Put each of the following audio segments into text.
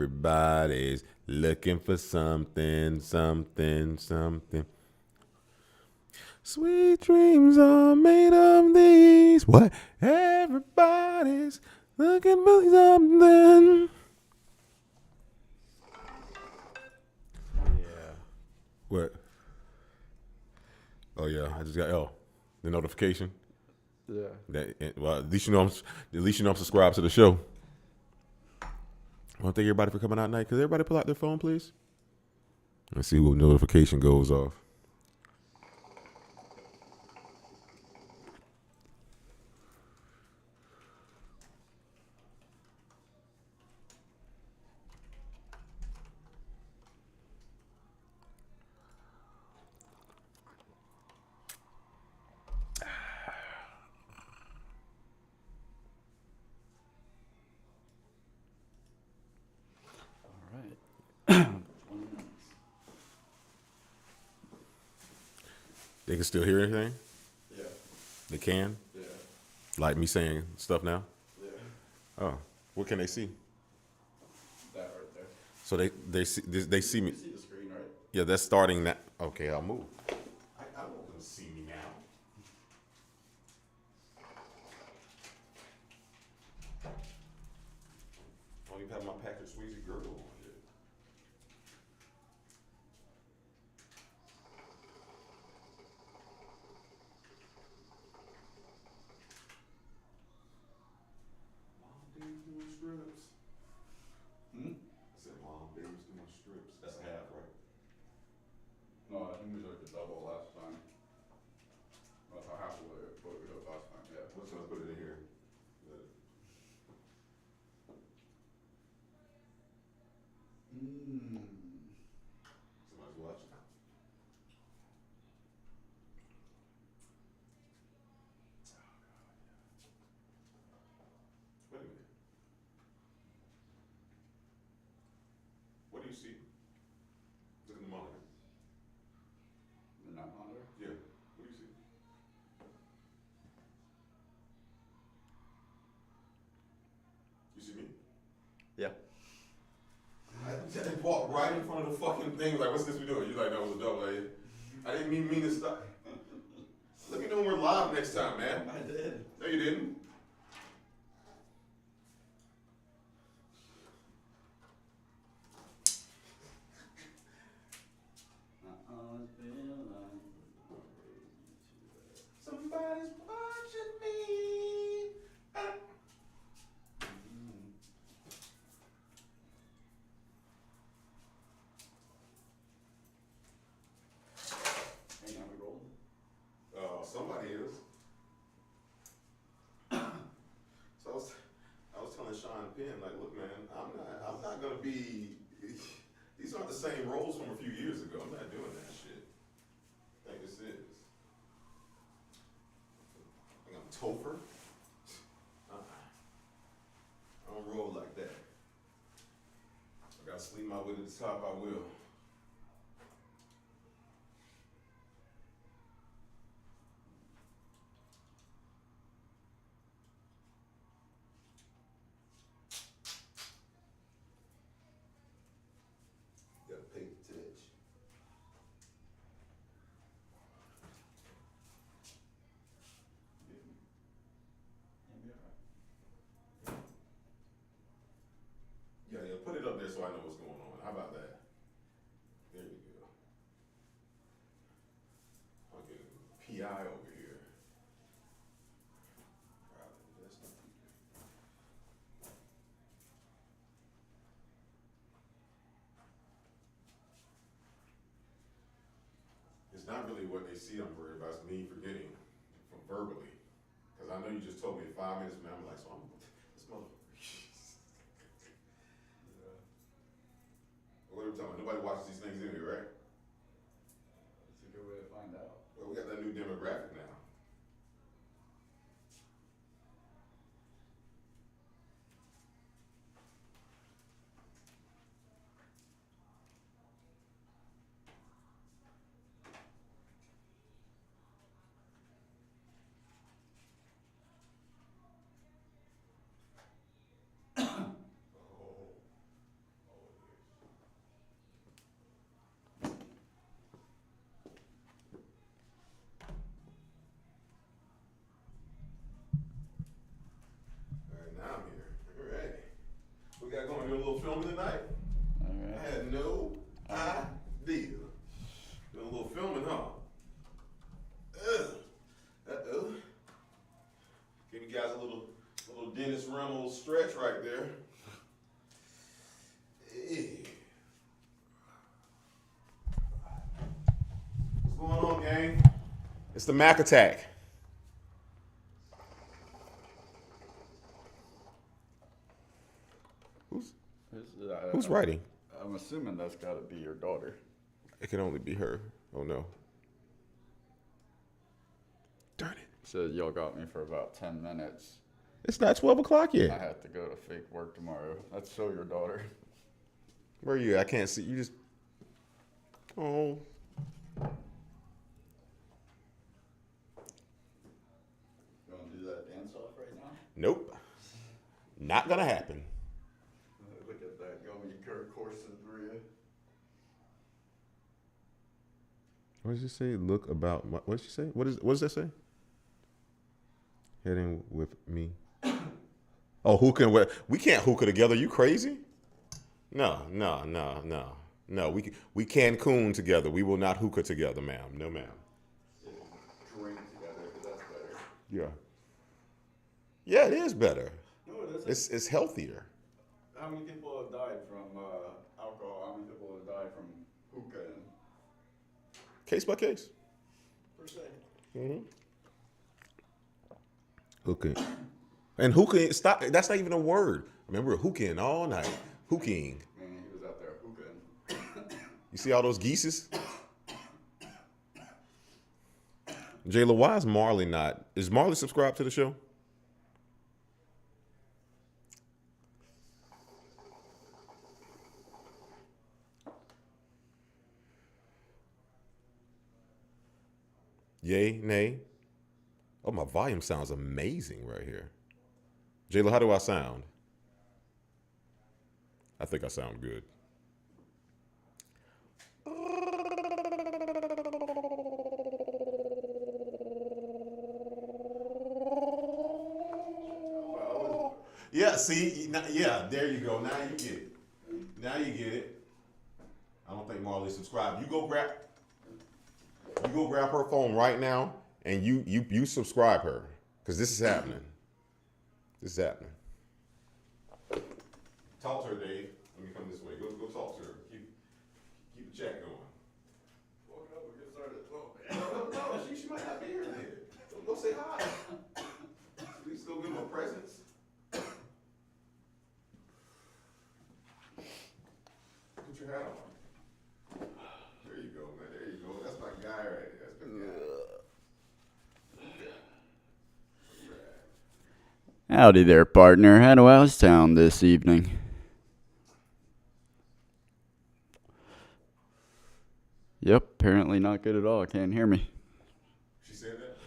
Everybody's looking for something, something, something. Sweet dreams are made of these. What? Everybody's looking for something. Yeah. What? Oh yeah, I just got the notification. Yeah. Well, at least you know I'm subscribed to the show. I want to thank everybody for coming out tonight. Could everybody pull out their phone, please? Let's see what notification goes off. All right. 20 minutes. They can still hear anything? Yeah. They can? Yeah. Like me saying stuff now? Yeah. Oh, what can they see? That right there. So they see me. You see the screen, right? Yeah, that's starting that. Okay, I'll move. I want them to see me now. I don't even have my Patrick Swayze girdle on yet. Mom, Dave's doing strips. I said, Mom, Dave's doing strips. That's a half, right? No, I think we took the double last time. That's how half of what we took last time, yeah. What's gonna put it in here? Somebody's watching. Wait a minute. What do you see? Look at the monitor. In that monitor? Yeah. What do you see? You see me? Yeah. I walked right in front of the fucking thing. Like, what's this we doing? You like, that was a double. Like, I didn't mean to stop. Let me know when we're live next time, man. I did. No, you didn't. Somebody's watching me. Hey, now we rolling? Somebody is. So I was telling Sean Penn, like, look, man, I'm not gonna be. These aren't the same roles from a few years ago. I'm not doing that shit. I think this is. I think I'm Topher. I don't roll like that. I gotta sleep my way to the top. I will. Gotta pay attention. Yeah, put it up there so I know what's going on. How about that? There you go. I'll get a PI over here. That's not too good. It's not really what they see I'm worried about. It's me forgetting from verbally. Because I know you just told me 5 minutes from now, I'm like, so I'm this motherfucker. What are we talking about? Nobody watches these things anyway, right? It's a good way to find out. Well, we got that new demographic now. filming tonight? All right. I had no idea. Doing a little filming, huh? Uh-oh. Give you guys a little Dennis Reynolds stretch right there. Hey. What's going on, gang? It's the Mac Attack. Who's writing? I'm assuming that's got to be your daughter. It can only be her. Oh no. Darn it. So y'all got me for about 10 minutes. It's not 12 o'clock I yet. have to go to fake work tomorrow. That's so your daughter. Where are you? I can't see. You just. Oh. You want to do that dance off right now? Nope. Not gonna happen. Look at that. Yummy course in 3. What does it say? Look about. What does she say? What does that say? Heading with me. Oh, hookah. We can't hookah together. You crazy? No. We Cancun together. We will not hookah together, ma'am. No, ma'am. Drink together, because that's better. Yeah. Yeah, it is better. No, it isn't. It's healthier. How many people have died from alcohol? How many people have died from hookah? Case by case. Per se. Mm-hmm. Hookah. And hookah, stop. That's not even a word. Remember, hookahing all night. Hookahing. Man, he was out there hookahing. You see all those geeses? Jayla, why is Marley not? Is Marley subscribed to the show? Yay, nay? Oh, my volume sounds amazing right here. Jayla, how do I sound? I think I sound good. Yeah, see? Yeah, there you go. Now you get it. Now you get it. I don't think Marley subscribed. You go grab her phone right now and you subscribe her. Because this is happening. This is happening. Talk to her, Dave. Let me come this way. Go talk to her. Keep the chat going. Well, no, we get started at 12. No, she might not be here then. Go say hi. At least go give them a presents. Put your hat on. There you go, man. There you go. That's my guy right there. That's my guy. Howdy there, partner. How do I sound this evening? Yep, apparently not good at all. Can't hear me. She said that?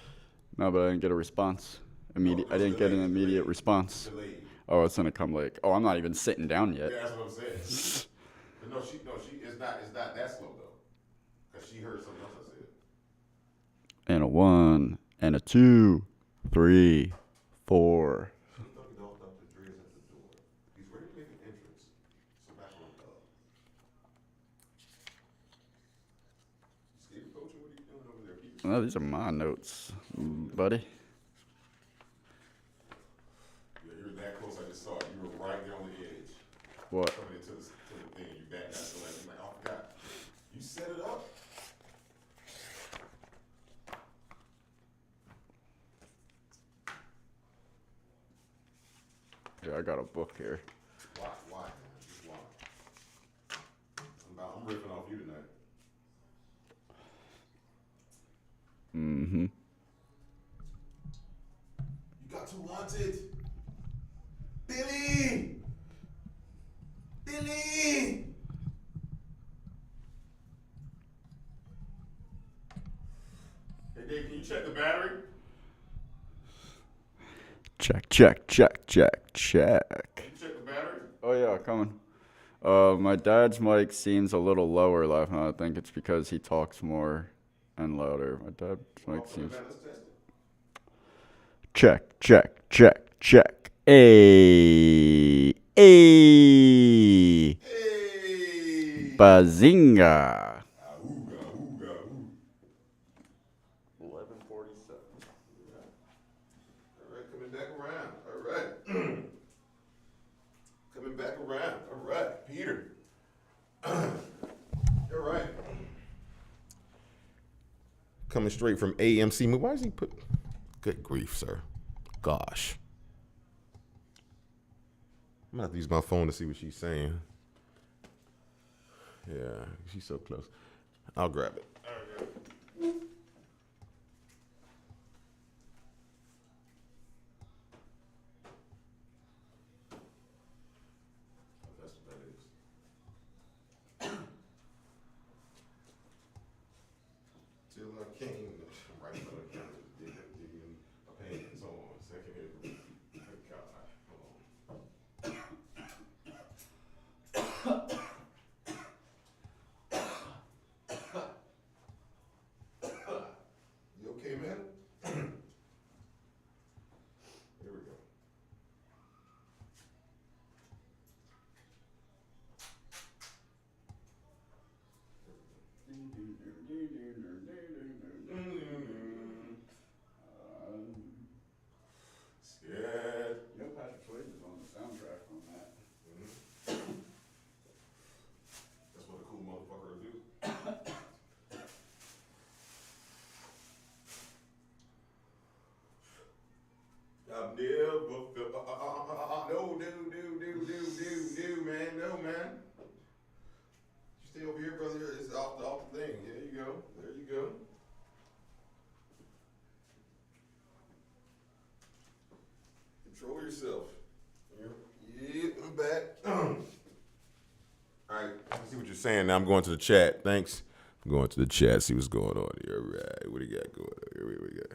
No, but I didn't get a response. I didn't get an immediate response. Delayed. Oh, it's gonna come like, oh, I'm not even sitting down yet. Yeah, that's what I'm saying. But no, she it's not that slow though. Cause she heard something else I said. And a 1, and a 2, 3, 4. She thought he doffed up the dreads at the door. He's ready to make an entrance. So back on up. Skater coaching, what are you doing over there, Pete? Oh, these are my notes, buddy. Yeah, you were that close, I just saw it. You were right there on the edge. What? Coming into the thing, you back out. So I'm like, oh, I forgot. You set it up? Yeah, I got a book here. Why? Just why? I'm ripping off you tonight. Mm-hmm. You got too wanted. Billy! Hey, Dave, can you check the battery? Check. Can you check the battery? Oh yeah, coming. My dad's mic seems a little lower left, and I think it's because he talks more and louder. My dad's mic seems. Let's test it. Check. Hey. Bazinga. Ooga, ooga, ooga. 11:47. All right, coming back around. All right. Coming back around. All right, Peter. All right. Coming straight from AMC. Why does he put... Good grief, sir. Gosh. I'm going to have to use my phone to see what she's saying. Yeah, she's so close. I'll grab it. That's what that is. Till I came, right till I came, digging a pants on. Second hit. Good God. Hold on. You okay, man? Here we go. Scared. You know Patrick Swayze is on the soundtrack on that. That's what a cool motherfucker will do. I've never felt, no, man, no, man. You stay over here, brother. It's off the thing. There you go. There you go. Control yourself. Yeah, I'm back. All right, let's see what you're saying. Now I'm going to the chat. Thanks. I'm going to the chat, see what's going on here. All right, what do you got going on here? What do we got?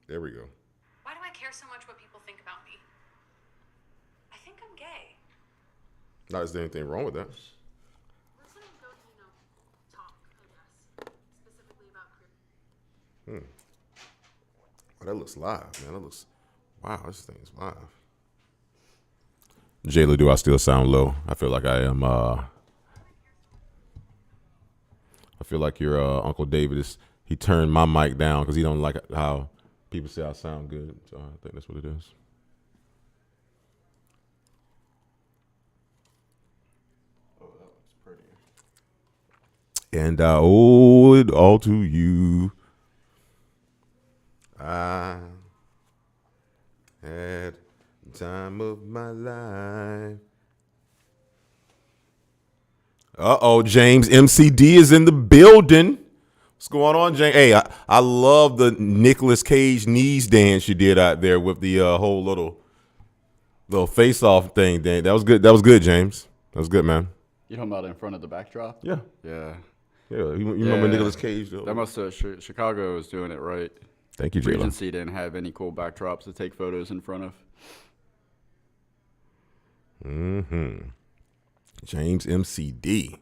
There we go. Why do I care so much what people think about me? I think I'm gay. Not is there anything wrong with that? Let's let him go, talk, I guess. Specifically about queer. Oh, that looks live, man. That looks, wow, this thing is live. Jayla, do I still sound low? I feel like I am, I feel like your Uncle David he turned my mic down because he don't like how people say I sound good. So I think that's what it is. Oh, that looks pretty. And I owe it all to you. I had the time of my life. Uh-oh, James. MCD is in the building. What's going on, James? Hey, I love the Nicolas Cage knees dance you did out there with the whole little face-off thing. That was good. That was good, James. That was good, man. You talking about in front of the backdrop? Yeah. Yeah. Yeah. You remember Nicolas Cage? Though? That must have Chicago was doing it right. Thank you, Jayla. Regency didn't have any cool backdrops to take photos in front of. James MCD.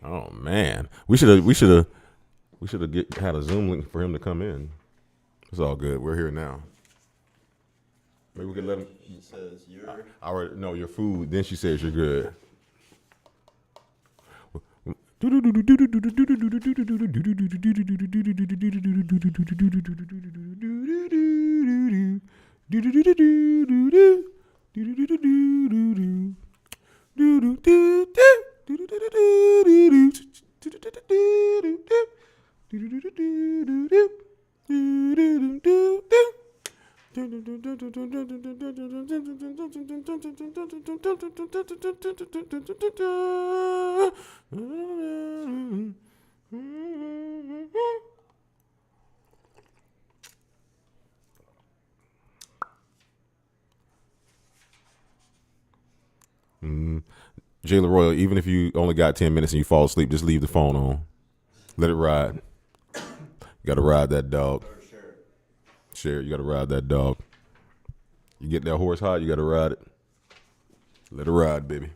Oh man, we should have had a Zoom link for him to come in. It's all good. We're here now. Maybe we could let him. She says you're. I already know your food. Then she says you're good. Jayla Royal, even if you only got 10 minutes and you fall asleep, just leave the phone on. Let it ride. You got to ride that dog. Share it. You got to ride that dog. You get that horse hot, you got to ride it. Let it ride, baby.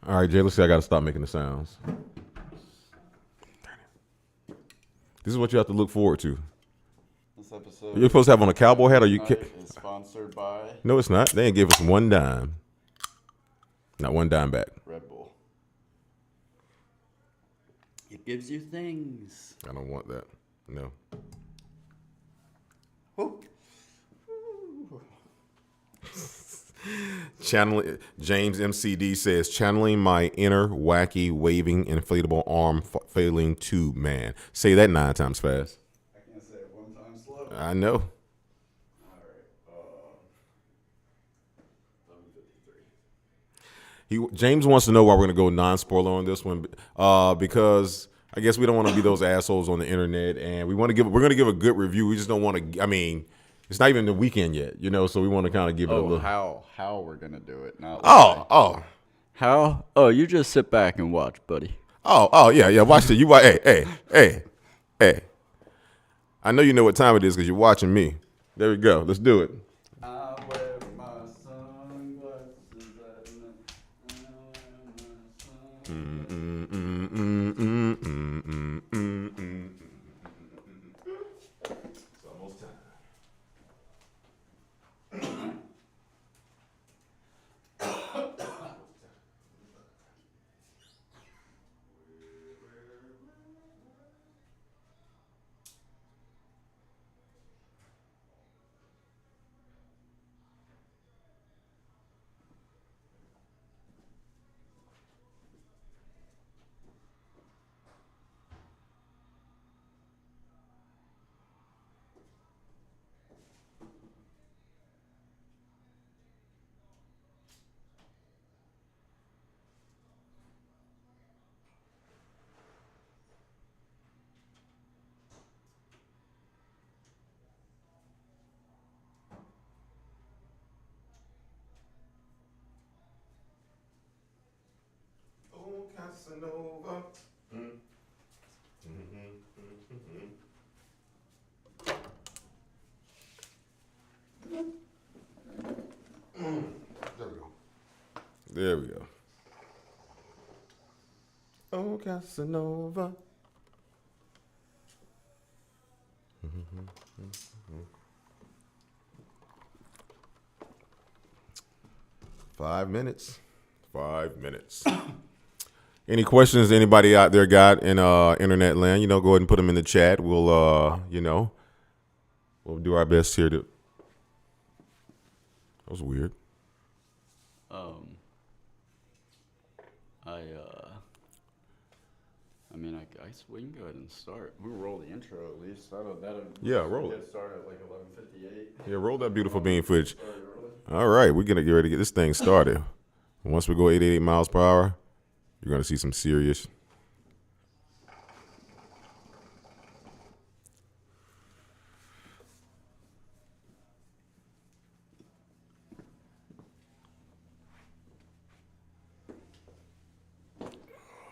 All right, Jay, let's see. I got to stop making the sounds. This is what you have to look forward to. This episode. You're supposed to have on a cowboy hat, or you Night can't. is sponsored by No, it's not. They ain't give us one dime. Not one dime back. Red Bull. It gives you things. I don't want that. No. Woo. Channeling James MCD says, channeling my inner wacky waving inflatable arm failing tube man. Say that 9 times fast. I can't say it one time slow. I know. All right. 11:53. James wants to know why we're gonna go non-spoiler on this one, because I guess we don't want to be those assholes on the internet, and we're gonna give a good review. We just don't want to. I mean, it's not even the weekend yet, so we want to kind of give it a little. How we're gonna do it? Not Oh. How? Oh, you just sit back and watch, buddy. Oh, yeah. Watch it. You watch. Hey. I know you know what time it is because you're watching me. There we go. Let's do it. I wear my sunglasses at night. It's almost time. Oh, Casanova. There we go. Oh, Casanova. Five minutes. Any questions anybody out there got in internet land? Go ahead and put them in the chat. We'll we'll do our best here to. That was weird. I mean, I guess we can go ahead and start. We'll roll the intro at least. Yeah, roll it. Get started at like 11:58. Yeah, roll that beautiful bean footage. All right, we're gonna get ready to get this thing started. Once we go 88 miles per hour, you're gonna see some serious.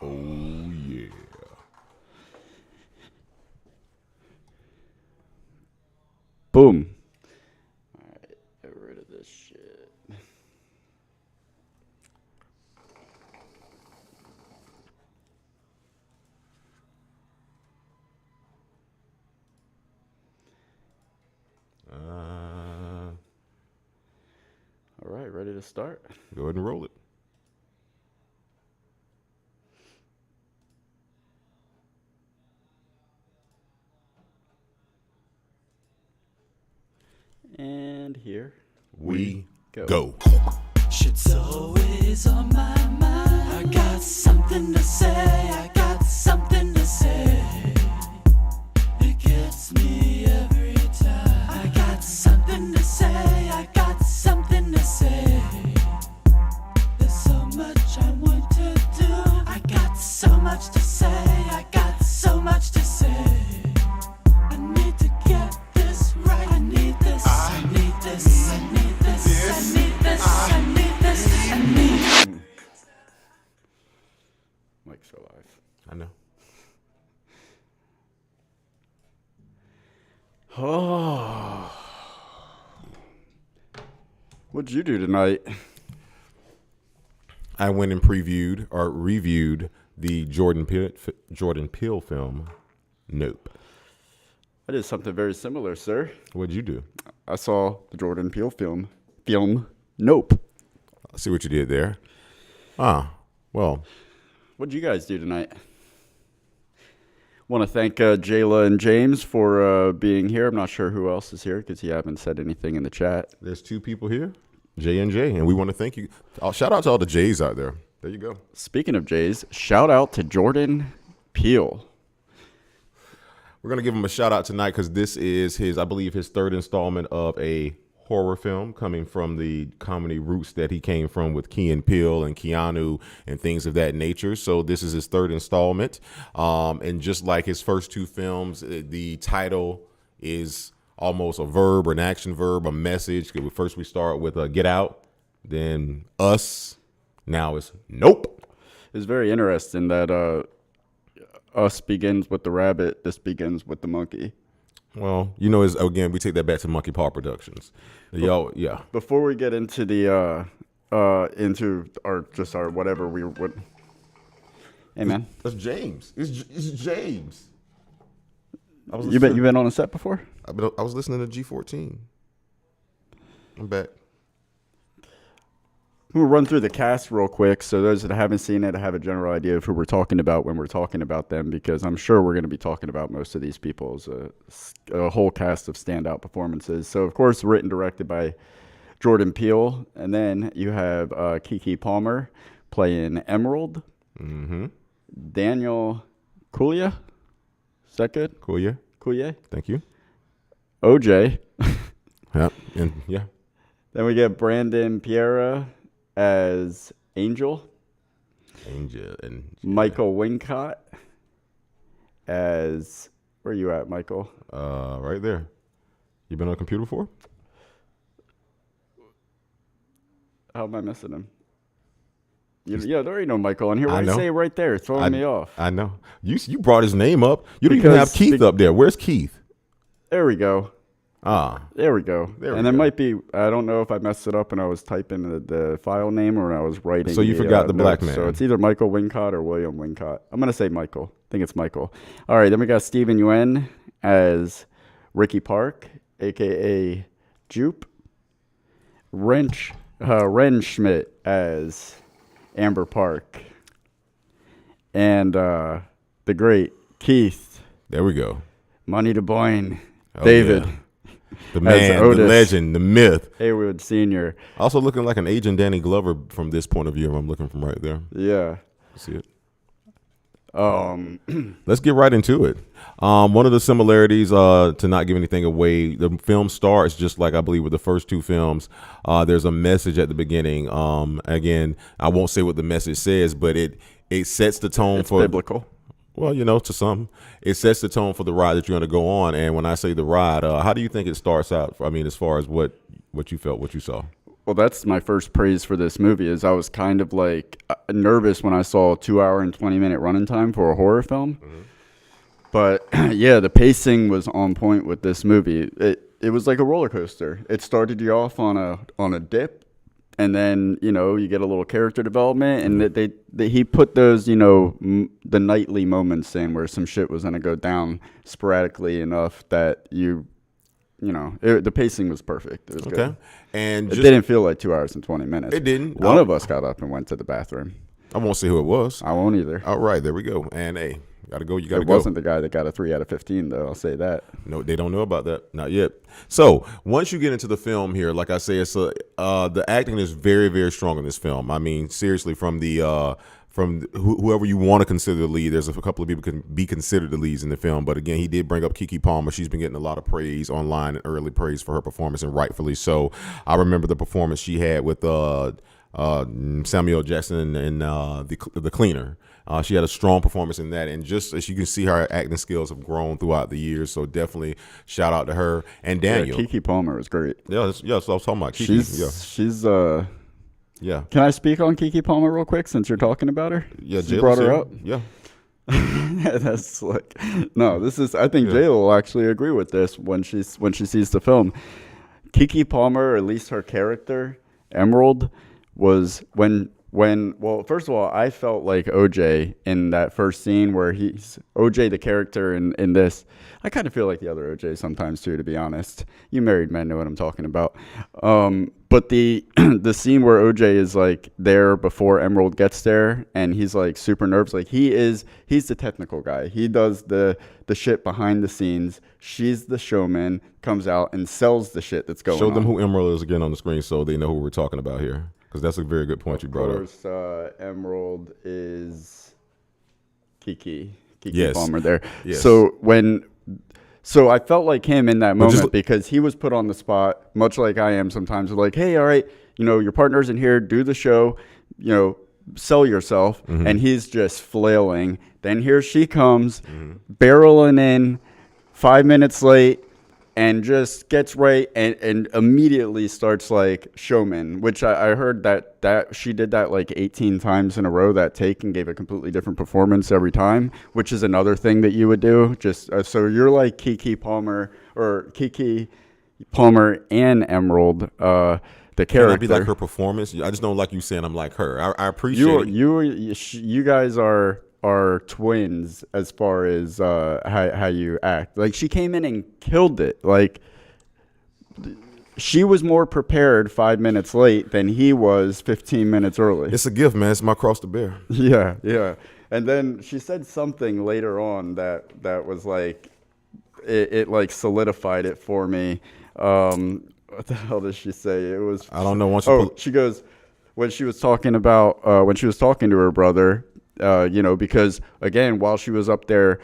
Oh yeah. Boom. All right, get rid of this shit. All right, ready to start? Go ahead and roll it. And here We go. Shit's always on my mind. I got something to say. I got something to say. It gets me every time. I got something to say. I got something to say. There's so much I want to do. I got so much to say. I got so much to say. I need to get this right. I need this. I need this. I need this. I need this. I need this. I need. Mike's alive. I know. Oh. What'd you do tonight? I went and previewed or reviewed the Jordan Peele film, Nope. I did something very similar, sir. What'd you do? I saw the Jordan Peele film, Nope. I see what you did there. Well, What'd you guys do tonight? Want to thank Jayla and James for being here. I'm not sure who else is here because you haven't said anything in the chat. there's 2 people here, J and J, and we want to thank you. Shout out to all the J's out there. There you go. Speaking of Jays, shout out to Jordan Peele. We're going to give him a shout out tonight because this is I believe, his 3rd installment of a horror film coming from the comedy roots that he came from with Key and Peele and Keanu and things of that nature. So this is his 3rd installment. And just like his first 2 films, the title is almost a verb or an action verb, a message. First we start with Get Out, then Us. Now it's Nope. It's very interesting that Us begins with the rabbit, this begins with the monkey. Well, again, we take that back to Monkey Paw Productions. Yeah. Before we get into the into our whatever we would. Hey man, That's James. It's James. you been on a set before? I was listening to G14. I'm back. We'll run through the cast real quick, so those that haven't seen it have a general idea of who we're talking about when we're talking about them, because I'm sure we're going to be talking about most of these people as a whole cast of standout performances. So, of course, written, directed by Jordan Peele, and then you have Keke Palmer playing Emerald, Daniel Kaluuya, is that good? Kaluuya, Thank you. OJ. Yeah. And yeah. Then we get Brandon Piera as Angel. And Michael Wincott as, where are you at, Michael? right there. You been on a computer before? How am I missing him? Yeah, there ain't no Michael on here. I Why know. say it right there? It's throwing me off. I know. You brought his name up. You don't even have Because Keith up there. Where's Keith? There we go. There we go. There we and it go. might be, I don't know if I messed it up and I was typing the file name or when I was writing. So you forgot the black man. So it's either Michael Wincott or William Wincott. I'm going to say Michael. I think it's Michael. All right, then we got Stephen Yuen as Ricky Park, a.k.a. Jupe. Ren Schmidt as Amber Park. And the great Keith. There we go. Money to Boyne. Oh, David. yeah. The man, the Otis. legend, the myth. Haywood Sr. Also looking like an aging Danny Glover from this point of view. I'm looking from right there. Yeah. See it? Um, Let's get right into it. One of the similarities, to not give anything away, the film starts just like I believe with the first 2 films. There's a message at the beginning. Again, I won't say what the message says, but it sets the tone it's for biblical. Well, to some, it sets the tone for the ride that you're going to go on. And when I say the ride, how do you think it starts out? I mean, as far as what you felt, what you saw. Well, that's my first praise for this movie is I was kind of like nervous when I saw a 2 hour and 20-minute running time for a horror film. Mm-hmm. But yeah, the pacing was on point with this movie. It was like a roller coaster. It started you off on a dip, and then you get a little character development, and he put those the nightly moments in where some shit was gonna go down sporadically enough that the pacing was perfect. It was good. And It didn't feel like 2 hours and 20 minutes. It didn't. One of us got up and went to the bathroom. I won't say who it was. I won't either. All right, there we go. And hey, gotta go. You gotta It go. wasn't the guy that got a 3 out of 15, though. I'll say that. No, they don't know about that. Not yet. So once you get into the film here, like I say, it's the acting is very, very strong in this film. I mean, seriously, from whoever you want to consider the lead, there's a couple of people can be considered the leads in the film. But again, he did bring up Keke Palmer. She's been getting a lot of praise online and early praise for her performance, and rightfully so. I remember the performance she had with Samuel Jackson and the Cleaner. She had a strong performance in that, and just as you can see, her acting skills have grown throughout the years. So definitely shout out to her and Daniel. Yeah, Keke Palmer was great. Yeah, so I was talking about Keke. She's Yeah. Can I speak on Keke Palmer real quick since you're talking about her? Yeah, You brought her up. Yeah. That's slick. No, this is. I think Jayla will actually agree with this when she sees the film. Keke Palmer, or at least her character Emerald, was when well, first of all, I felt like OJ in that first scene where he's OJ, the character in this. I kind of feel like the other OJ sometimes too, to be honest. You married men know what I'm talking about. But the the scene where OJ is like there before Emerald gets there, and he's like super nervous. Like he's the technical guy. He does the shit behind the scenes. She's the showman, comes out and sells the shit that's going on. Show them who Emerald is again on the screen so they know who we're talking about here. Because that's a very good point you brought up. Of course, Emerald is Kiki Yes. Palmer there. Yes. So I felt like him in that moment just- because he was put on the spot, much like I am sometimes. Like, hey, all right, your partner's in here, do the show, sell yourself. Mm-hmm. And he's just flailing. Then here she comes, barreling in 5 minutes late, and just gets right and immediately starts like showman, which I heard that she did that like 18 times in a row, that take, and gave a completely different performance every time, which is another thing that you would do. Just so you're like Kiki Palmer and Emerald, the character. Can I be like her performance? I just don't like you saying I'm like her. I appreciate it. You guys are twins as far as how you act. Like, she came in and killed it. Like, she was more prepared 5 minutes late than he was 15 minutes early. It's a gift, man. It's my cross to bear. Yeah. And then she said something later on that was like, it like solidified it for me. What the hell did she say? It was, I don't know. she goes, when she was talking about, when she was talking to her brother, because again, while she was up there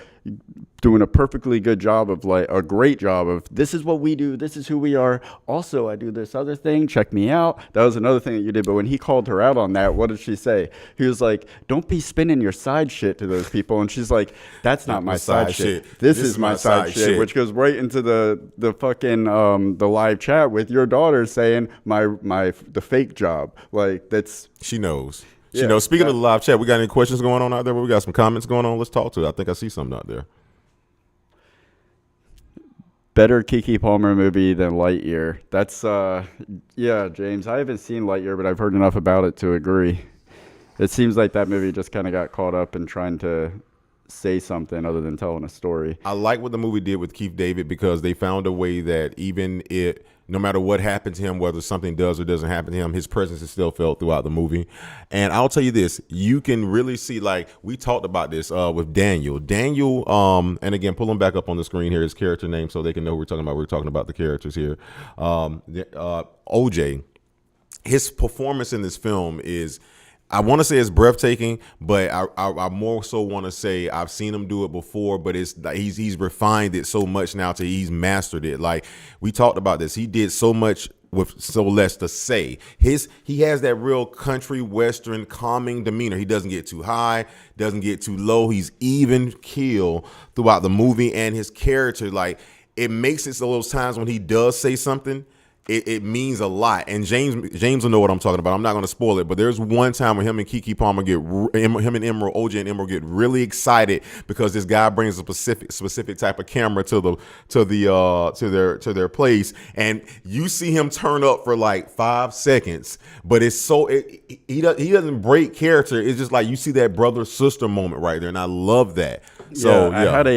doing a perfectly good job of like a great job of, this is what we do, this is who we are. Also, I do this other thing. Check me out. That was another thing that you did. But when he called her out on that, what did she say? He was like, don't be spinning your side shit to those people. And she's like, that's not my side shit. This is my side shit, which goes right into the fucking the live chat with your daughter saying the fake job. Like, that's, She knows. Yeah, Speaking of the live chat, we got any questions going on out there? We got some comments going on. Let's talk to it. I think I see something out there. better Keke Palmer movie than Lightyear. That's yeah, James. I haven't seen Lightyear, but I've heard enough about it to agree. It seems like that movie just kind of got caught up in trying to say something other than telling a story. I like what the movie did with Keith David because they found a way that no matter what happened to him, whether something does or doesn't happen to him, his presence is still felt throughout the movie. And I'll tell you this, you can really see, like we talked about this with Daniel. And again, pull him back up on the screen here, his character name, so they can know who we're talking about. We're talking about the characters here. OJ, his performance in this film is, I want to say it's breathtaking, but I more so want to say I've seen him do it before, but it's he's refined it so much now till he's mastered it. Like we talked about this, he did so much with so less to say. He has that real country western calming demeanor. He doesn't get too high, doesn't get too low. He's even keel throughout the movie, and his character, like it makes it so those times when he does say something, it means a lot. And James will know what I'm talking about. I'm not going to spoil it, but there's one time when him and Keke Palmer him and Emerald, OJ and Emerald get really excited because this guy brings a specific type of camera to their place, and you see him turn up for like 5 seconds, but it's so he doesn't break character. It's just like you see that brother sister moment right there, and I love that. So yeah. I had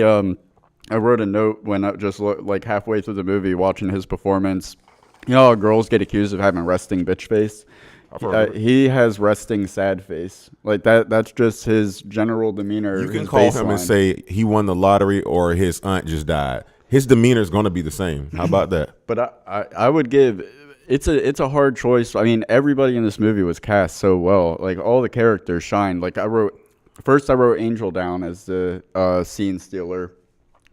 I wrote a note when I just like halfway through the movie watching his performance. You know how girls get accused of having resting bitch face? He has resting sad face. Like that's just his general demeanor. You can call him and say he won the lottery or his aunt just died. His demeanor is going to be the same. How about that? But I would give, it's a hard choice. I mean, everybody in this movie was cast so well. Like all the characters shined. Like I wrote Angel down as the scene stealer.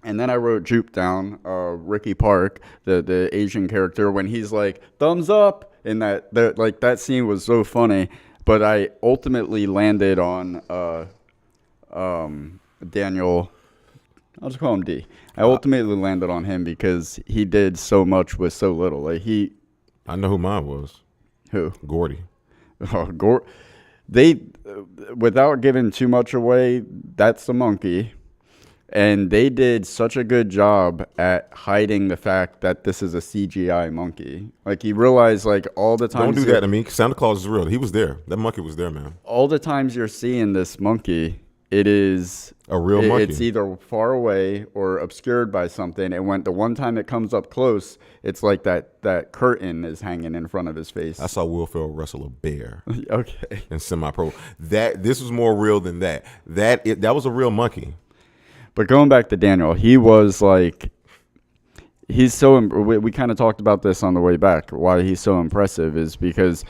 And then I wrote Jupe down, Ricky Park, the Asian character, when he's like, thumbs up. And that scene was so funny. But I ultimately landed on Daniel. I'll just call him D. I ultimately landed on him because he did so much with so little. Like I know who mine was. Who? Gordy. Oh, without giving too much away, that's the monkey. And they did such a good job at hiding the fact that this is a CGI monkey. Like, you realize, like, all the times... Don't do that to me. Santa Claus is real. He was there. That monkey was there, man. All the times you're seeing this monkey, it is... A real monkey. It's either far away or obscured by something. And when the one time it comes up close, it's like that curtain is hanging in front of his face. I saw Will Ferrell wrestle a bear Okay. in semi-pro. This was more real than that. That was a real monkey. But going back to Daniel, he was like, he's so, we kind of talked about this on the way back. Why he's so impressive is because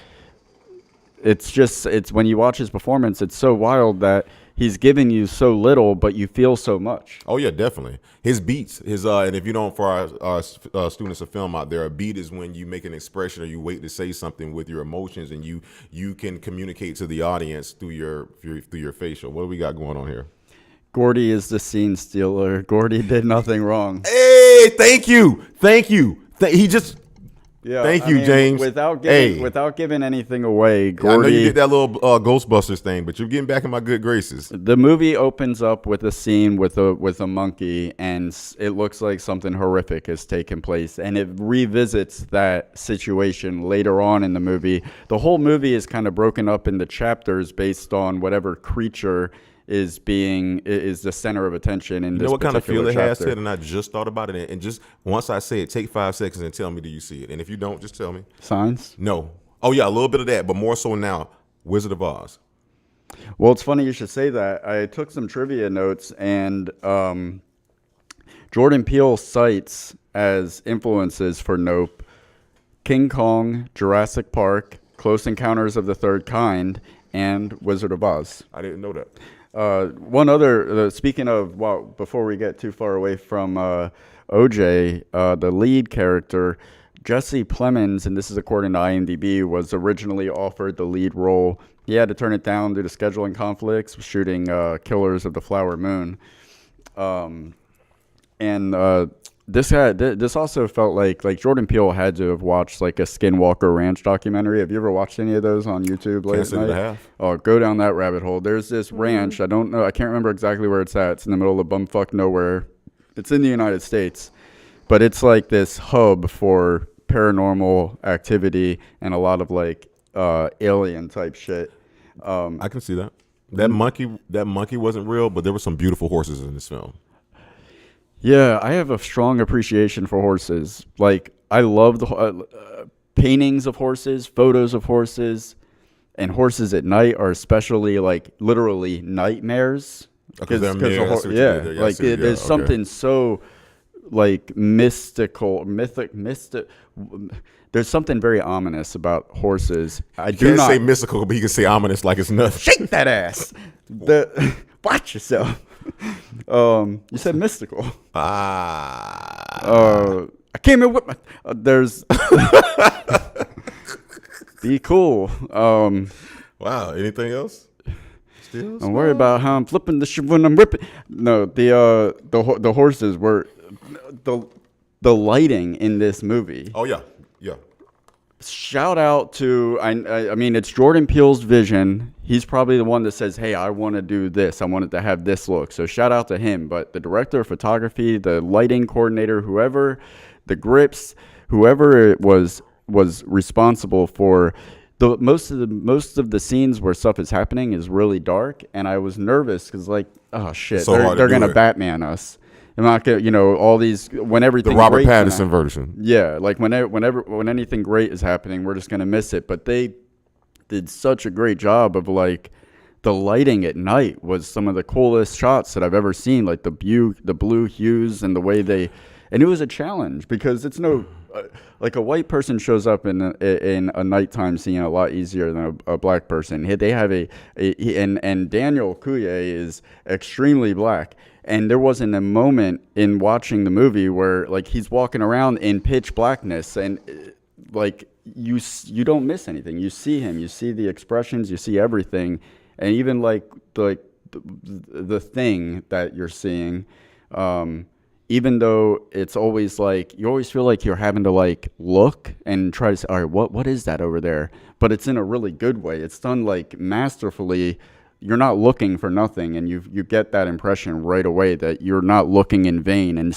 it's when you watch his performance, it's so wild that he's giving you so little, but you feel so much. Oh yeah, definitely. His beats, and if you don't, for our students of film out there, a beat is when you make an expression or you wait to say something with your emotions, and you can communicate to the audience through your facial. What do we got going on here? Gordy is the scene stealer. Gordy did nothing wrong. Hey, thank you. He just. Yeah, Thank you, James. Without giving anything away, Gordy. I know you did that little Ghostbusters thing, but you're getting back in my good graces. The movie opens up with a scene with a monkey, and it looks like something horrific has taken place, and it revisits that situation later on in the movie. The whole movie is kind of broken up into chapters based on whatever creature is the center of attention in this particular chapter. You know what kind of feel it has, Ted? And I just thought about it. And just once I say it, take 5 seconds and tell me, do you see it? And if you don't, just tell me. Signs? No. Oh, yeah, a little bit of that, but more so now, Wizard of Oz. Well, it's funny you should say that. I took some trivia notes, and Jordan Peele cites as influences for Nope King Kong, Jurassic Park, Close Encounters of the Third Kind, and Wizard of Oz. I didn't know that. One other, speaking of, before we get too far away from OJ, the lead character, Jesse Plemons, and this is according to IMDb, was originally offered the lead role. He had to turn it down due to scheduling conflicts, shooting Killers of the Flower Moon. This also felt like Jordan Peele had to have watched like a Skinwalker Ranch documentary. Have you ever watched any of those on YouTube late at night? Oh, go down that rabbit hole. There's this ranch. I can't remember exactly where it's at. It's in the middle of bumfuck nowhere. It's in the United States, but it's like this hub for paranormal activity and a lot of like alien type shit. I can see that. That monkey wasn't real, but there were some beautiful horses in this film. Yeah, I have a strong appreciation for horses. Like, I love the paintings of horses, photos of horses, and horses at night are especially, like, literally nightmares. Because there's something so, like, mystical, there's something very ominous about horses. You can't say mystical, but you can say ominous like it's nothing. Shake that ass. Watch yourself. You said mystical. I came here with my. There's. Be cool. Wow. Anything else? Don't worry about how I'm flipping the shit when I'm ripping. No, the horses were the lighting in this movie. Oh yeah. Shout out to, I mean, it's Jordan Peele's vision. He's probably the one that says, hey, I want to do this. I want it to have this look. So shout out to him. But the director of photography, the lighting coordinator, whoever, the grips, whoever it was responsible for most of the scenes where stuff is happening is really dark. And I was nervous because, like, oh, shit, they're going to Batman us. I'm not gonna, all these when everything. The Robert Pattinson version. Yeah, like when anything great is happening, we're just gonna miss it. But they did such a great job of like the lighting at night was some of the coolest shots that I've ever seen. Like the blue hues and the way and it was a challenge because it's no like a white person shows up in a nighttime scene a lot easier than a black person. They have and Daniel Coulier is extremely black. And there wasn't a moment in watching the movie where like he's walking around in pitch blackness and like you don't miss anything. You see him, you see the expressions, you see everything, and even like the thing that you're seeing, even though it's always like you always feel like you're having to like look and try to say, all right, what is that over there? But it's in a really good way. It's done like masterfully. you're not looking for nothing, and you get that impression right away that you're not looking in vain. And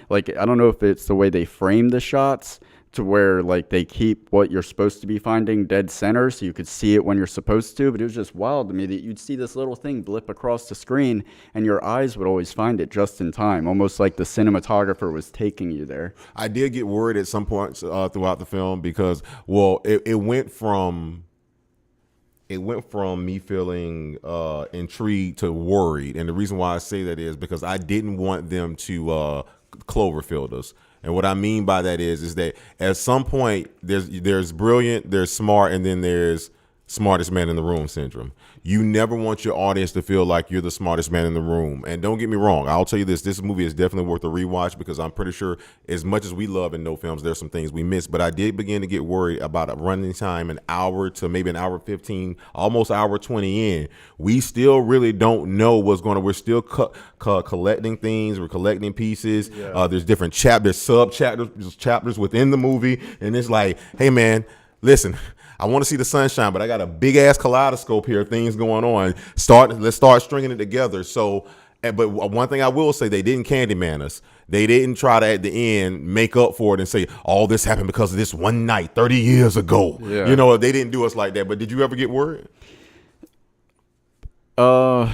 like, I don't know if it's the way they frame the shots to where like they keep what you're supposed to be finding dead center so you could see it when you're supposed to, but it was just wild to me that you'd see this little thing blip across the screen and your eyes would always find it just in time, almost like the cinematographer was taking you there. I did get worried at some points throughout the film because, well, it went from me feeling intrigued to worried. And the reason why I say that is because I didn't want them to Cloverfield us. And what I mean by that is that at some point there's brilliant, there's smart, and then there's smartest man in the room syndrome. You never want your audience to feel like you're the smartest man in the room. And don't get me wrong, I'll tell you this movie is definitely worth a rewatch because I'm pretty sure as much as we love in No Films, there's some things we miss. But I did begin to get worried about a running time, an hour to maybe an hour 15, almost hour 20 in. We still really don't know what's going on. We're still collecting things. We're collecting pieces. Yeah. There's different chapters, chapters within the movie. And it's like, hey, man, listen, I want to see the sunshine, but I got a big ass kaleidoscope here, things going on. Let's start stringing it together. So, but one thing I will say, they didn't Candyman us. They didn't try to at the end make up for it and say all this happened because of this one night 30 years ago. Yeah. You know, they didn't do us like that. But did you ever get worried? No.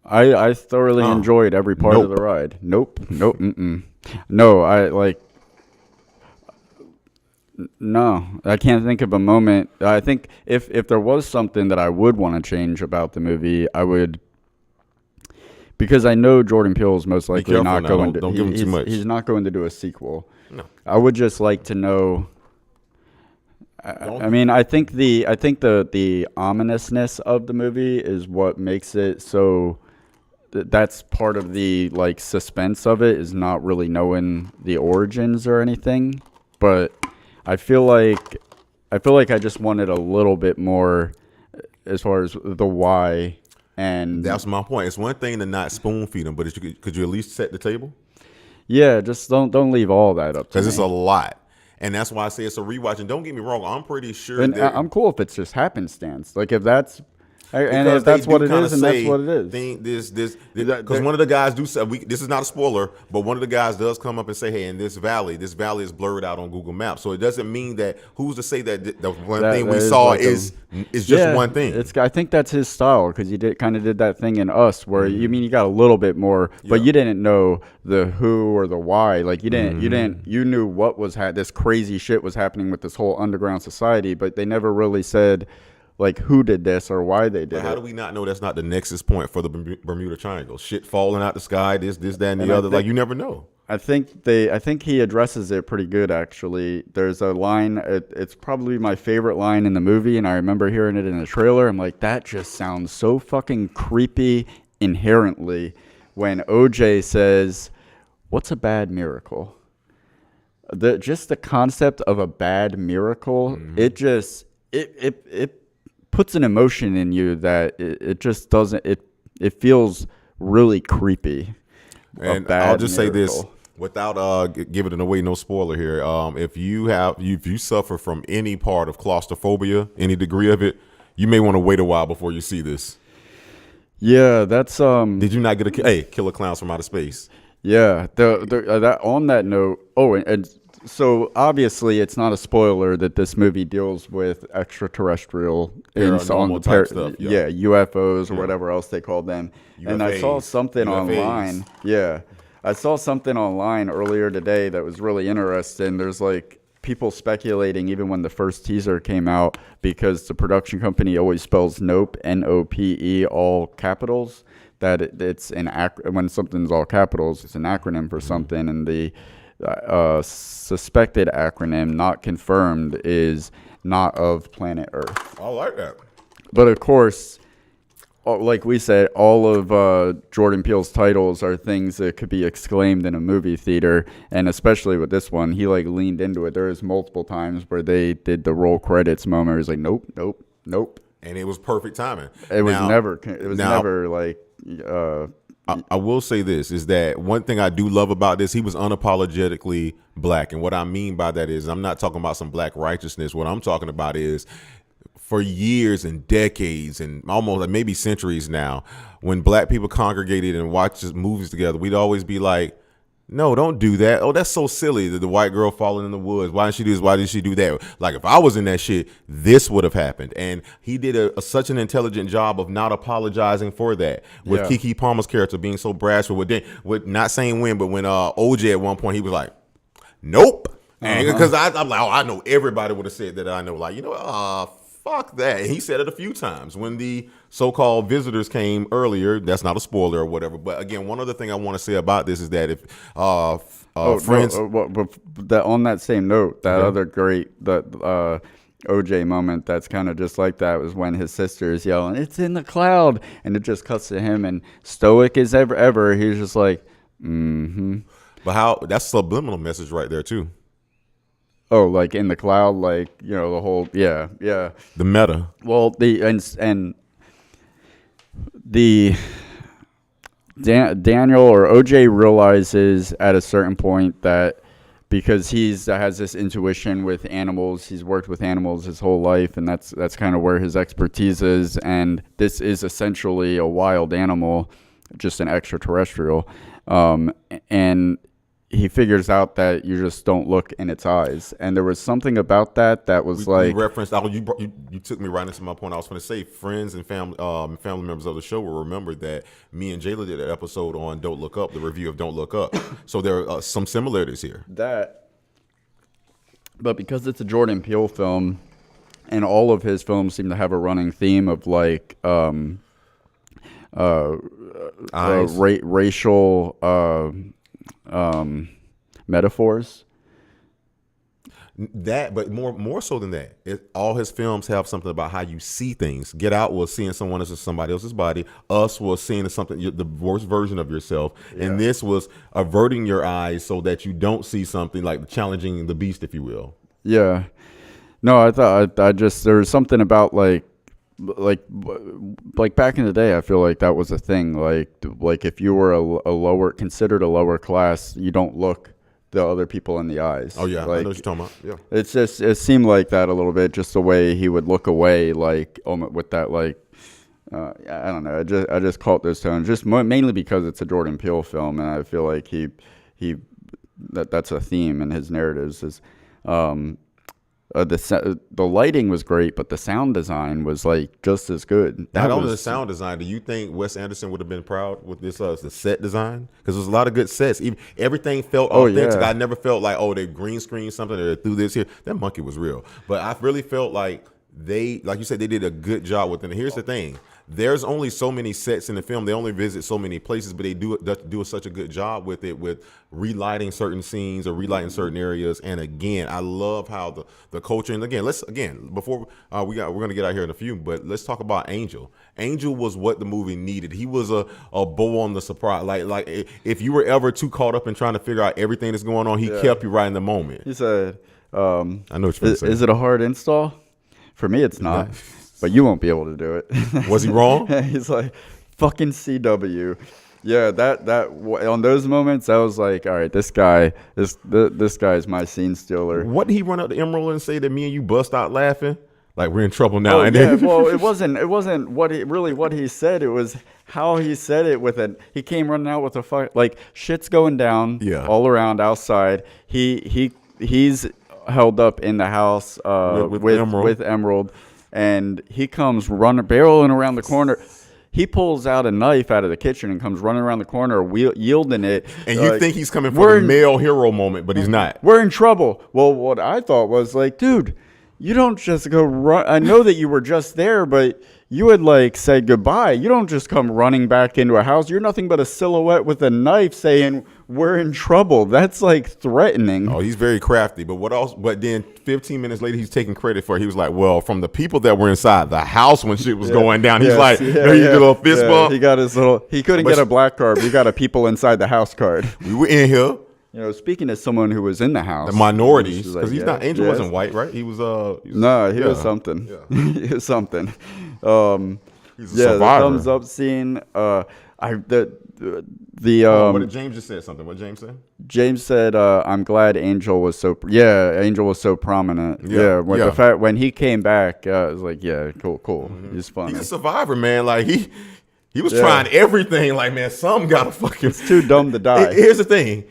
I thoroughly enjoyed every part of the ride. Nope. Mm-mm. No, No, I can't think of a moment. I think if there was something that I would want to change about the movie, I would, because I know Jordan Peele is most likely not going to. Don't give him too much. He's not going to do a sequel. No. I would just like to know. I mean, I think the ominousness of the movie is what makes it so. That's part of the like suspense of it, is not really knowing the origins or anything, but I feel like I just wanted a little bit more as far as the why, and that's my point. It's one thing to not spoon feed them, but could you at least set the table? Yeah, just don't leave all that up to me. Because it's a lot, and that's why I say it's a rewatch. And don't get me wrong, I'm pretty sure. And I'm cool if it's just happenstance. Like if that's. And if that's what it is, and that's what it is. Because one of the guys say, this is not a spoiler, but one of the guys does come up and say, hey, in this valley is blurred out on Google Maps. So it doesn't mean that, who's to say that the one thing we saw is just one thing. I think that's his style, because he did that thing in Us where you got a little bit more, but you didn't know the who or the why. Like you knew what was this crazy shit was happening with this whole underground society, but they never really said like who did this or why they did it. How do we not know that's not the nexus point for the Bermuda Triangle? Shit falling out the sky, this, that, and the other. Like you never know. I think he addresses it pretty good, actually. There's a line, it's probably my favorite line in the movie, and I remember hearing it in the trailer. I'm like, that just sounds so fucking creepy inherently, when OJ says, "What's a bad miracle?" Just the concept of a bad miracle, it puts an emotion in you that it just doesn't. It feels really creepy. And I'll just say this without giving it away, no spoiler here. If you suffer from any part of claustrophobia, any degree of it, you may want to wait a while before you see this. Yeah, that's Did you not get Killer Clowns from Outer Space? Yeah, that on that note. Oh, and so obviously it's not a spoiler that this movie deals with extraterrestrial paranormal type stuff. Yeah, UFOs or whatever else they call them. UFAs, and I saw something online. Yeah, I saw something online earlier today that was really interesting. There's like people speculating, even when the first teaser came out, because the production company always spells NOPE, N-O-P-E, all capitals, that it's when something's all capitals, it's an acronym for something, and the suspected acronym, not confirmed, is not of planet Earth. I like that. But of course, like we said, all of Jordan Peele's titles are things that could be exclaimed in a movie theater, and especially with this one, he like leaned into it. There was multiple times where they did the roll credits moment. It was like nope, nope, nope, and it was perfect timing. It was never like. I will say this, is that one thing I do love about this, he was unapologetically black. And what I mean by that is, I'm not talking about some black righteousness. What I'm talking about is for years and decades and almost like maybe centuries now, when black people congregated and watched movies together, we'd always be like, no, don't do that. Oh, that's so silly. The white girl falling in the woods. Why did she do this? Why did she do that? Like, if I was in that shit, this would have happened. And he did such an intelligent job of not apologizing for that. With Keke Palmer's character being so brash with not saying when, but when OJ at one point, he was like, nope. Because I'm like, oh, I know everybody would have said that. I know, like, fuck that. And he said it a few times when the so-called visitors came earlier. That's not a spoiler or whatever. But again, one other thing I want to say about this is that if friends, on that same note, that other great OJ moment that's kind of just like that was when his sister is yelling, "It's in the cloud," and it just cuts to him and stoic as ever. He's just like, mm-hmm. But that's a subliminal message right there too. Oh, like in the cloud, like, the whole, yeah. The meta. Well, Daniel or OJ realizes at a certain point that because has this intuition with animals, he's worked with animals his whole life, and that's kind of where his expertise is. And this is essentially a wild animal, just an extraterrestrial, and he figures out that you just don't look in its eyes. And there was something about that was we referenced. You took me right into my point. I was going to say, friends and family members of the show will remember that me and Jayla did an episode on Don't Look Up, the review of Don't Look Up. So there are some similarities here. But because it's a Jordan Peele film, and all of his films seem to have a running theme of like racial metaphors. That, but more so than that, all his films have something about how you see things. Get Out was seeing someone as somebody else's body. Us was seeing something, the worst version of yourself. Yeah. And this was averting your eyes so that you don't see something, like challenging the beast, if you will. Yeah. No, I thought there was something about like back in the day, I feel like that was a thing. Like if you were considered a lower class, you don't look the other people in the eyes. Oh yeah, like, I know what you're talking about. Yeah, it's just, it seemed like that a little bit, just the way he would look away, like with that, like I don't know. I just caught those tones, just mainly because it's a Jordan Peele film, and I feel like that's a theme in his narratives is. The lighting was great, but the sound design was like just as good. Not only the sound design, do you think Wes Anderson would have been proud with this the set design? Because there's a lot of good sets. Everything felt authentic. Yeah. I never felt like, they green screened something or they threw this here. That monkey was real. But I really felt like like you said, they did a good job with it. And here's the thing. There's only so many sets in the film. They only visit so many places, but they do such a good job with it, with relighting certain scenes or relighting certain areas. And again, I love how the culture. And again, before we're gonna get out here in a few, but let's talk about Angel. Angel was what the movie needed. He was a bow on the surprise. Like if you were ever too caught up in trying to figure out everything that's going on, he kept you right in the moment. He said, "I know what you're saying. Is it a hard install? For me, it's not." But you won't be able to do it. Was he wrong? He's like, fucking CW. Yeah, that on those moments, I was like, all right, this guy is my scene stealer. What did he run up to Emerald and say that me and you bust out laughing? Like, we're in trouble now. Well, it wasn't what he said. It was how he said it he came running out with a fire. Like, shit's going down all around outside. He's held up in the house with Emerald. And he comes barreling around the corner. He pulls out a knife out of the kitchen and comes running around the corner, yielding it. And you think he's coming for the male hero moment, but he's not. We're in trouble. Well, what I thought was like, dude, you don't just go run. I know that you were just there, but you had said goodbye. You don't just come running back into a house. You're nothing but a silhouette with a knife saying, we're in trouble. That's threatening. Oh, he's very crafty. But what else? But then 15 minutes later, he's taking credit for it. He was like, well, from the people that were inside the house when shit was going down, he's like, you get a little fist bump. He got he couldn't get a black card. We got a people inside the house card. We were in here. Speaking as someone who was in the house, the minorities, because he's not. Angel wasn't white, right? He was. He was something. Yeah. He was something. He's a survivor. The thumbs up scene. What did James just said something? What James said? James said, "I'm glad Angel was so Angel was so prominent. With the fact when he came back, I was like, yeah, cool. Mm-hmm. He's funny. He's a survivor, man. Like he was trying everything. Like, man, some gotta fucking. It's too dumb to die. Here's the thing.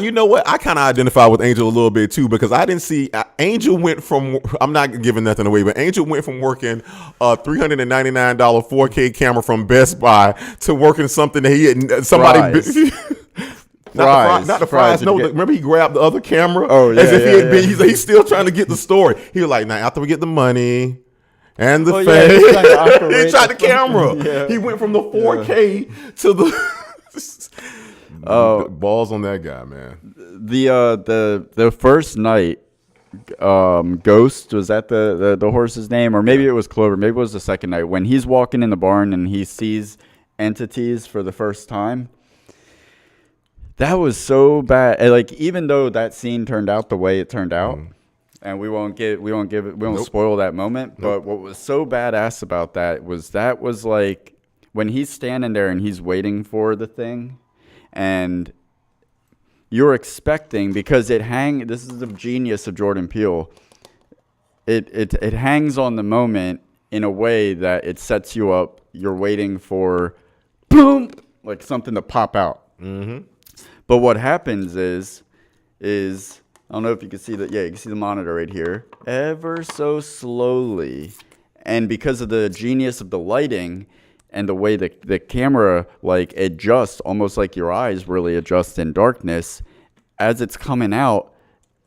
You know what? I kind of identify with Angel a little bit too because I didn't see Angel went from. I'm not giving nothing away, but Angel went from working a $399 4K camera from Best Buy to working something that he had somebody. Not the fries. No, remember he grabbed the other camera. Oh yeah, as if he had been. He's still trying to get the story. He was like, now after we get the money. And the fame. He tried the camera. Yeah. He went from the 4K to the. Balls on that guy, man. The first night, Ghost, was that the horse's name, or maybe it was Clover? Maybe it was the second night when he's walking in the barn and he sees entities for the first time. That was so bad. And like, even though that scene turned out the way it turned out, and we won't spoil that moment. But what was so badass about that was like when he's standing there and he's waiting for the thing. And you're expecting, because this is the genius of Jordan Peele. It hangs on the moment in a way that it sets you up. You're waiting for, boom, like something to pop out. Mm-hmm. But what happens is I don't know if you can see that. Yeah, you can see the monitor right here. Ever so slowly, and because of the genius of the lighting. And the way the camera like adjusts, almost like your eyes really adjust in darkness, as it's coming out,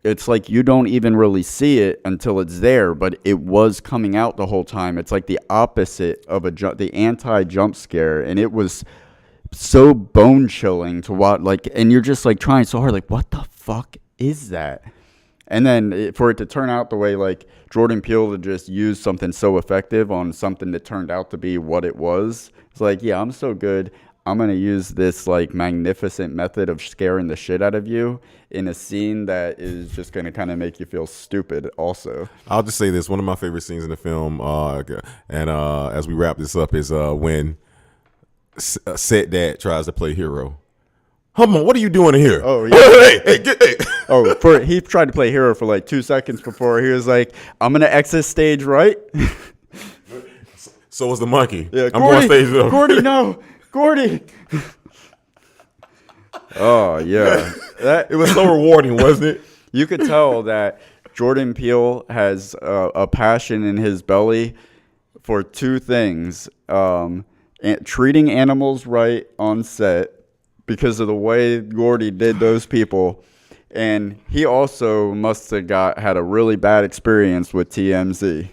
it's like you don't even really see it until it's there, but it was coming out the whole time. It's like the opposite of the anti-jump scare, and it was so bone chilling to watch. Like, and you're just like trying so hard, like, what the fuck is that? And then for it to turn out the way like Jordan Peele to just use something so effective on something that turned out to be what it was. It's like, yeah, I'm so good. I'm going to use this like magnificent method of scaring the shit out of you in a scene that is just going to kind of make you feel stupid also. I'll just say this. One of my favorite scenes in the film, and as we wrap this up, is when Set Dad tries to play hero. Come on, what are you doing here? Oh, yeah. Hey. He tried to play hero for like 2 seconds before he was like, I'm going to exit stage right. So was the monkey. Yeah, I'm going stage though. Gordy, no. Gordy. Oh, yeah. It was so rewarding, wasn't it? You could tell that Jordan Peele has a passion in his belly for two things. Treating animals right on set, because of the way Gordy did those people. And he also must have had a really bad experience with TMZ.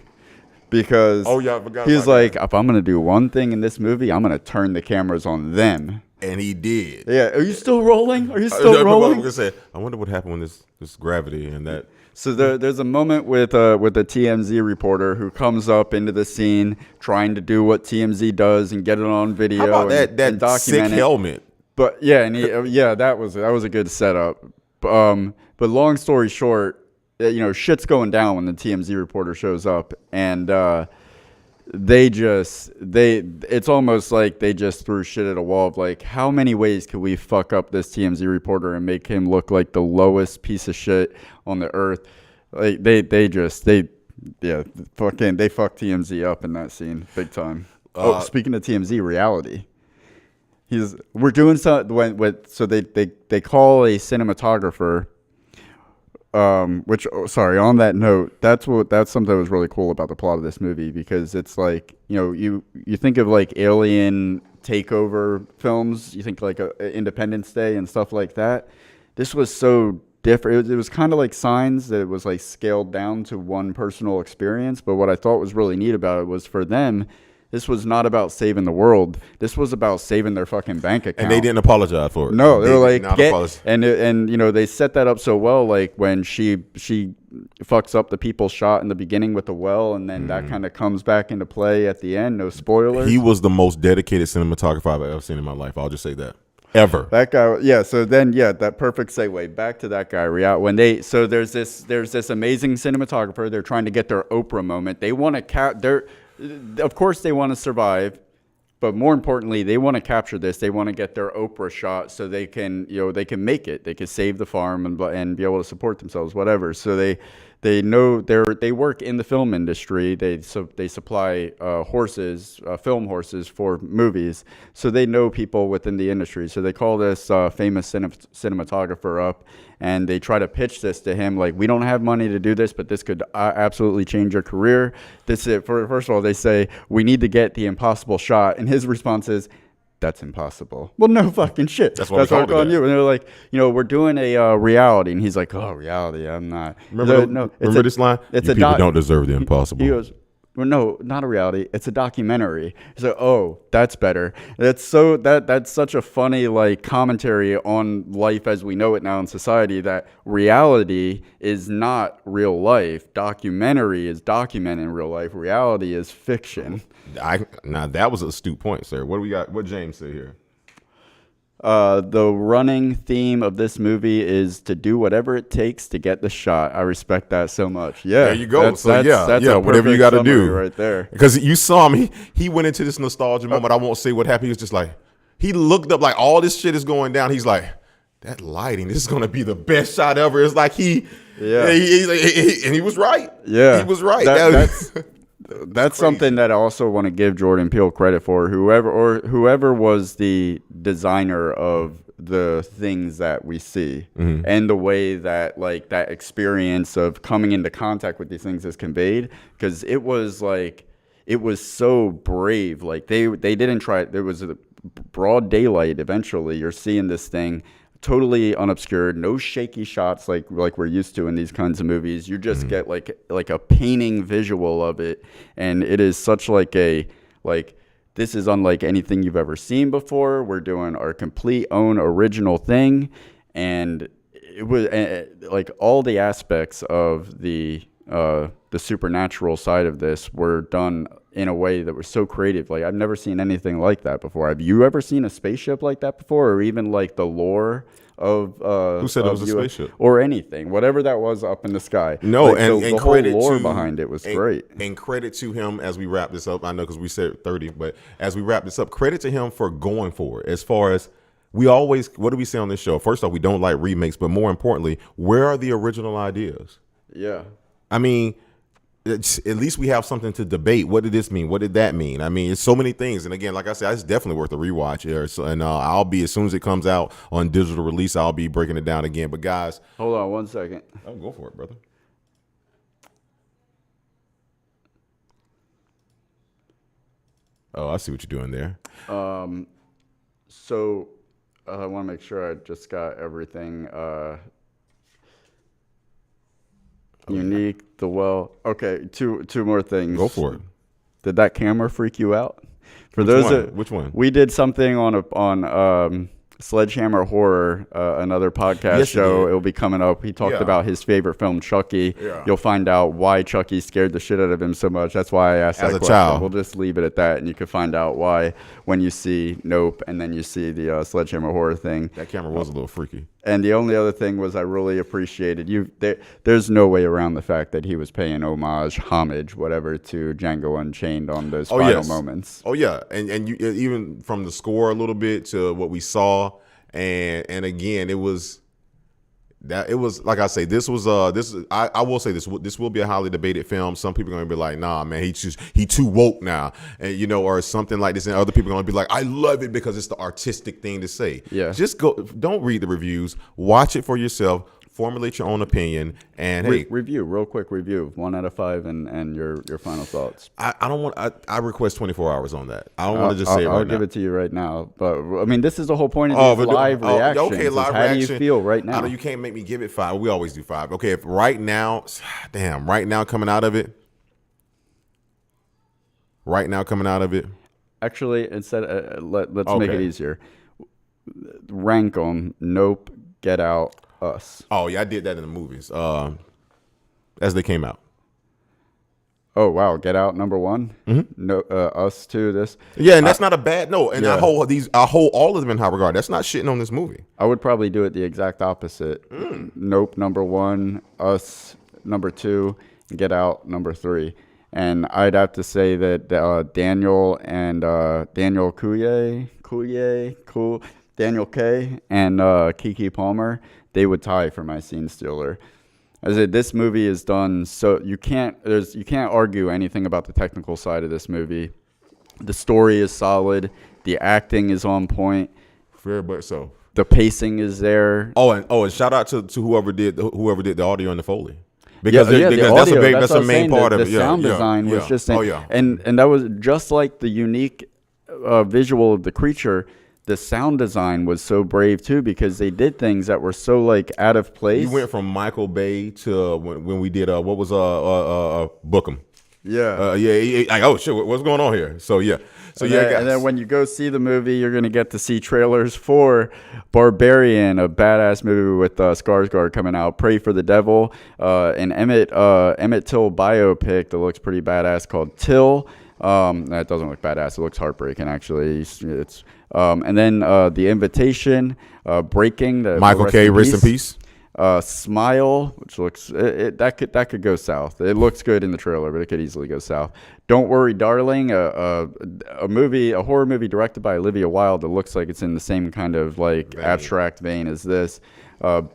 Because I forgot he's like, if I'm going to do one thing in this movie, I'm going to turn the cameras on them. And he did. Yeah. Are you still rolling? Rolling? I wonder what happened when this gravity and that. So there's a moment with a TMZ reporter who comes up into the scene trying to do what TMZ does and get it on video. How about and that sick helmet? But yeah, and that was a good setup. But long story short, shit's going down when the TMZ reporter shows up, and it's almost like they just threw shit at a wall of like, how many ways could we fuck up this TMZ reporter and make him look like the lowest piece of shit on the earth? Like they fucked TMZ up in that scene big time. Speaking of TMZ, reality. We're doing something so they call a cinematographer. On that note, that's something that was really cool about the plot of this movie, because it's like, you think of like Alien takeover films, you think like Independence Day and stuff like that. This was so different. It was kind of like Signs, that it was like scaled down to one personal experience. But what I thought was really neat about it was, for them, this was not about saving the world. This was about saving their fucking bank account. And they didn't apologize for it. No, they were like, they set that up so well. Like when she fucks up the people shot in the beginning with the well, and then that kind of comes back into play at the end. No spoilers. He was the most dedicated cinematographer I've ever seen in my life. I'll just say that. Ever. That guy, yeah. So then, that perfect segue back to that guy. There's this amazing cinematographer. They're trying to get their Oprah moment. They want to of course they want to survive But more importantly, they want to capture this. They want to get their Oprah shot so they can, they can make it. They can save the farm and be able to support themselves, whatever. So they know they work in the film industry. They supply horses, film horses for movies. So they know people within the industry. So they call this famous cinematographer up, and they try to pitch this to him like, we don't have money to do this, but this could absolutely change your career. First of all, they say, we need to get the impossible shot. And his response is, that's impossible. Well, no fucking shit. That's what we're on you. And they're like, we're doing a reality. And he's like, oh, reality, I'm not. Remember this line? It's you people don't deserve the impossible. He goes, well, no, not a reality. It's a documentary. So, oh, that's better. That's such a funny like commentary on life as we know it now in society. That reality is not real life. Documentary is documenting real life. Reality is fiction. Now that was an astute point, sir. What do we got? What James said here? The running theme of this movie is to do whatever it takes to get the shot. I respect that so much. Yeah, there you go. That's whatever you got to do right there. Because you saw him, he went into this nostalgia moment. I won't say what happened. He was just like, he looked up like all this shit is going down. He's like, that lighting, this is gonna be the best shot ever. It's like and he was right. Yeah, he was right. That's something that I also want to give Jordan Peele credit for. Whoever was the designer of the things that we see and the way that like that experience of coming into contact with these things is conveyed, because it was so brave. Like they didn't try it. There was a broad daylight. Eventually, you're seeing this thing totally unobscured, no shaky shots like we're used to in these kinds of movies. You just get like a painting visual of it, and it is such this is unlike anything you've ever seen before. We're doing our complete own original thing, and it was like all the aspects of the supernatural side of this were done in a way that was so creative. Like I've never seen anything like that before. Have you ever seen a spaceship like that before, or even like the lore of who said it was a spaceship or anything, whatever that was up in the sky? No, like and the whole lore behind it was great. And credit to him as we wrap this up. I know because we said 30, but as we wrap this up, credit to him for going for it. As far as we always, what do we say on this show? First off, we don't like remakes, but more importantly, where are the original ideas? Yeah, I mean, at least we have something to debate. What did this mean? What did that mean? I mean, it's so many things. And again, like I said, it's definitely worth a rewatch here. So, and I'll be, as soon as it comes out on digital release, I'll be breaking it down again. But guys, hold on 1 second. Oh, go for it, brother. Oh, I see what you're doing there. So I want to make sure I just got everything unique. Okay, two more things. Go for it. Did that camera freak you out? Which one? We did something on Sledgehammer Horror, another podcast show. It'll be coming up. He talked about his favorite film, Chucky. Yeah. You'll find out why Chucky scared the shit out of him so much. That's why I asked that question. Child. We'll just leave it at that, and you can find out why when you see Nope and then you see the Sledgehammer Horror thing. That camera was a little freaky. And the only other thing was I really appreciated there's no way around the fact that he was paying homage, whatever, to Django Unchained on those final moments. Oh yeah, and you, even from the score a little bit to what we saw, and again, it was like I say, I will say this will be a highly debated film. Some people are gonna be like, nah, man, he too woke now, and or something like this, and other people are gonna be like, I love it because it's the artistic thing to say. Yeah, just don't read the reviews, watch it for yourself, formulate your own opinion, and real quick review 1 out of 5 and your final thoughts. I don't want. I request 24 hours on that. I don't want to just say it right now. I'll give it to you right now. But I mean, this is the whole point of these live reactions. Okay, live reaction. How do you feel right now? I know you can't make me give it 5. We always do 5. Okay, if right now, coming out of it. Actually, instead, let's make it easier. Rank them: Nope, Get Out, Us. Oh yeah, I did that in the movies as they came out. Oh wow, Get Out number 1. Mm-hmm. No, Us 2. This. Yeah, and that's not a bad no. And I hold all of them in high regard. That's not shitting on this movie. I would probably do it the exact opposite. Nope number 1, Us number 2, Get Out number 3. And I'd have to say that Daniel and Daniel Daniel K and Kiki Palmer, they would tie for my scene stealer. I said this movie is done so you can't argue anything about the technical side of this movie. The story is solid, the acting is on point, Very much so. the pacing is there. And shout out to whoever did the audio and the Foley. The Because that's audio, a main part of it. The sound design was just saying, Oh yeah. and that was just like the unique visual of the creature. The sound design was so brave too, because they did things that were so like out of place. You went from Michael Bay to when we did what was Bookham. Yeah. Like, oh shit, what's going on here? So yeah. So guys. And then when you go see the movie, you're gonna get to see trailers for Barbarian, a badass movie with Skarsgård coming out. Pray for the Devil, an Emmett Till biopic that looks pretty badass called Till. That doesn't look badass. It looks heartbreaking actually. It's and then The Invitation, Breaking. Michael K. Rest in peace. Smile, which looks that could go south. It looks good in the trailer, but it could easily go south. Don't Worry, Darling, a horror movie directed by Olivia Wilde that looks like it's in the same kind of like abstract vein as this.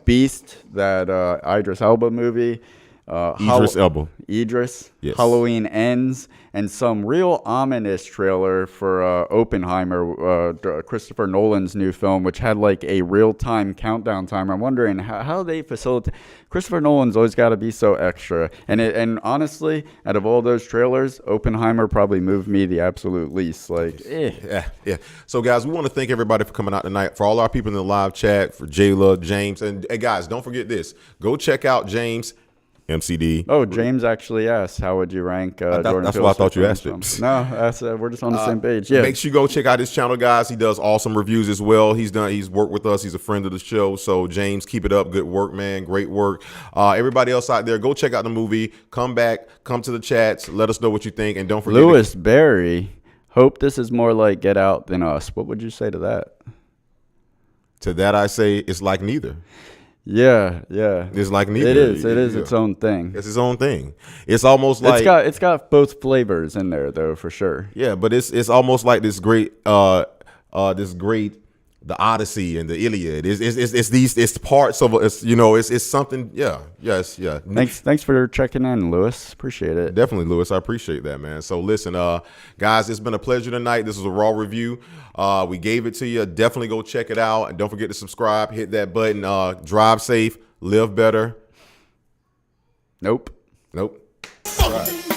Beast, that Idris Elba movie. Idris Elba. Idris. Yes. Halloween Ends, and some real ominous trailer for Oppenheimer, Christopher Nolan's new film, which had like a real-time countdown timer. I'm wondering how they facilitate. Christopher Nolan's always got to be so extra. And honestly, out of all those trailers, Oppenheimer probably moved me the absolute least. Like, Yeah. So, guys, we want to thank everybody for coming out tonight. For all our people in the live chat, for Jayla, James, and hey, guys, don't forget this. Go check out James. MCD. Oh, James actually asked, how would you rank Jordan That's Peele's why I thought you film? asked it. No, that's, we're just on the same page. Yeah. Make sure you go check out his channel, guys. He does awesome reviews as well. He's worked with us. He's a friend of the show. So, James, keep it up. Good work, man. Great work. Everybody else out there, go check out the movie. Come back. Come to the chats. Let us know what you think. And don't forget. Lewis Berry. Hope this is more like Get Out than Us. What would you say to that? To that, I say it's like neither. Yeah. It's like neither. It is its own thing. It's its own thing. It's almost like it's got both flavors in there though, for sure. Yeah, but it's almost like this great the Odyssey and the Iliad. It's parts of it's something. Yeah. Thanks for checking in, Lewis. Appreciate it. Definitely, Lewis. I appreciate that, man. So listen, guys, it's been a pleasure tonight. This was a raw review. We gave it to you. Definitely go check it out, and don't forget to subscribe. Hit that button. Drive safe. Live better. Nope. All right.